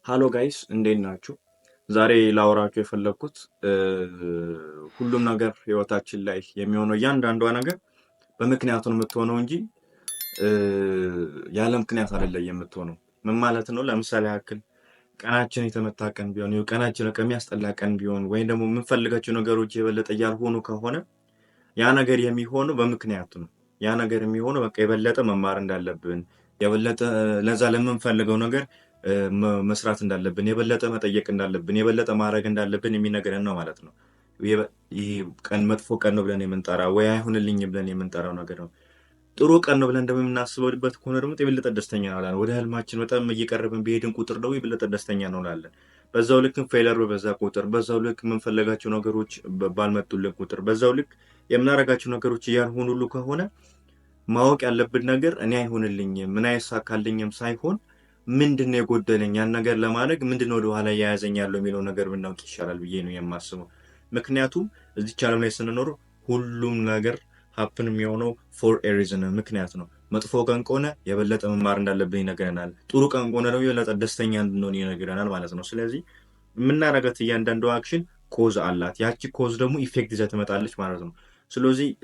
ሃሎ ጋይስ እንዴት ናችሁ? ዛሬ ላወራችሁ የፈለግኩት ሁሉም ነገር ህይወታችን ላይ የሚሆነው እያንዳንዷ ነገር በምክንያቱ ነው የምትሆነው እንጂ ያለ ምክንያት አይደለም የምትሆነው። ምን ማለት ነው? ለምሳሌ ያክል ቀናችን የተመታ ቀን ቢሆን ቀናችን የሚያስጠላ ቀን ቢሆን ወይም ደግሞ የምንፈልጋቸው ነገሮች የበለጠ እያልሆኑ ከሆነ ያ ነገር የሚሆነው በምክንያቱ ነው። ያ ነገር የሚሆነው በቃ የበለጠ መማር እንዳለብን የበለጠ ለዛ ለምንፈልገው ነገር መስራት እንዳለብን የበለጠ መጠየቅ እንዳለብን የበለጠ ማድረግ እንዳለብን የሚነግረን ነው ማለት ነው። ይሄ ቀን መጥፎ ቀን ነው ብለን የምንጠራው ወይ አይሆንልኝ ብለን የምንጠራው ነገር ነው። ጥሩ ቀን ነው ብለን ደግሞ የምናስበውበት ከሆነ ደግሞ የበለጠ ደስተኛ እንሆናለን። ወደ ህልማችን በጣም እየቀረብን በሄድን ቁጥር ደግሞ የበለጠ ደስተኛ እንሆናለን። በዛው ልክ ፌለር በበዛ ቁጥር፣ በዛው ልክ የምንፈልጋቸው ነገሮች ባልመጡልን ቁጥር፣ በዛው ልክ የምናደርጋቸው ነገሮች እያልሆኑሉ ከሆነ ማወቅ ያለብን ነገር እኔ አይሆንልኝም ምን አይሳካልኝም ሳይሆን ምንድነው የጎደለኝ ያን ነገር ለማድረግ ምንድነው ወደ ኋላ እየያዘኝ ያለው የሚለው ነገር ብናውቅ ይሻላል ብዬ ነው የማስበው። ምክንያቱም እዚች ዓለም ላይ ስንኖር ሁሉም ነገር ሀፕን የሚሆነው ፎር ኤ ሪዝን ምክንያት ነው። መጥፎ ቀን ከሆነ የበለጠ መማር እንዳለብን ይነግረናል። ጥሩ ቀን ከሆነ ደግሞ የበለጠ ደስተኛ እንድንሆን ይነግረናል ማለት ነው። ስለዚህ የምናደርጋት እያንዳንዱ አክሽን ኮዝ አላት። ያቺ ኮዝ ደግሞ ኢፌክት ይዛ ትመጣለች ማለት ነው።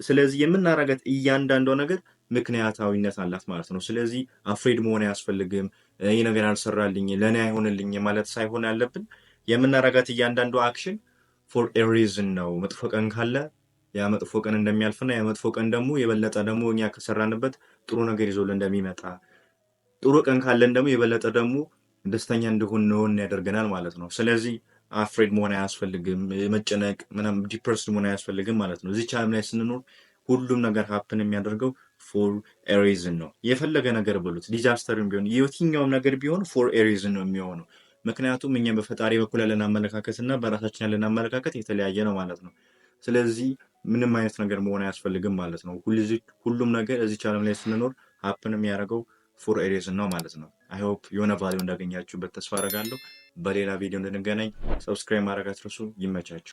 ስለዚህ የምናደርጋት እያንዳንዷ ነገር ምክንያታዊነት አላት ማለት ነው። ስለዚህ አፍሬድ መሆን አያስፈልግም። ይህ ነገር አልሰራልኝ ለእኔ አይሆንልኝ ማለት ሳይሆን ያለብን የምናደርጋት እያንዳንዱ አክሽን ፎር ኤ ሪዝን ነው። መጥፎ ቀን ካለ ያ መጥፎ ቀን እንደሚያልፍና ያ መጥፎ ቀን ደግሞ የበለጠ ደግሞ እኛ ከሰራንበት ጥሩ ነገር ይዞልን እንደሚመጣ፣ ጥሩ ቀን ካለን ደግሞ የበለጠ ደግሞ ደስተኛ እንድንሆን ያደርገናል ማለት ነው። ስለዚህ አፍሬድ መሆን አያስፈልግም፣ መጨነቅ ምናምን ዲፕረስድ መሆን አያስፈልግም ማለት ነው። እዚች ዓለም ላይ ስንኖር ሁሉም ነገር ሀፕን የሚያደርገው ፎር ኤ ሪዝን ነው። የፈለገ ነገር ብሉት፣ ዲዛስተርም ቢሆን የትኛውም ነገር ቢሆን ፎር ኤ ሪዝን ነው የሚሆነው። ምክንያቱም እኛ በፈጣሪ በኩል ያለን አመለካከት እና በራሳችን ያለን አመለካከት የተለያየ ነው ማለት ነው። ስለዚህ ምንም አይነት ነገር መሆን አያስፈልግም ማለት ነው። ሁሉም ነገር እዚች ዓለም ላይ ስንኖር ሀፕን የሚያደርገው ፎር ኤ ሪዝን ነው ማለት ነው። አይ ሆፕ የሆነ ቫሊዩ እንዳገኛችሁበት ተስፋ አደርጋለሁ። በሌላ ቪዲዮ እንድንገናኝ ሰብስክራይብ ማድረግ አትርሱ። ይመቻችሁ።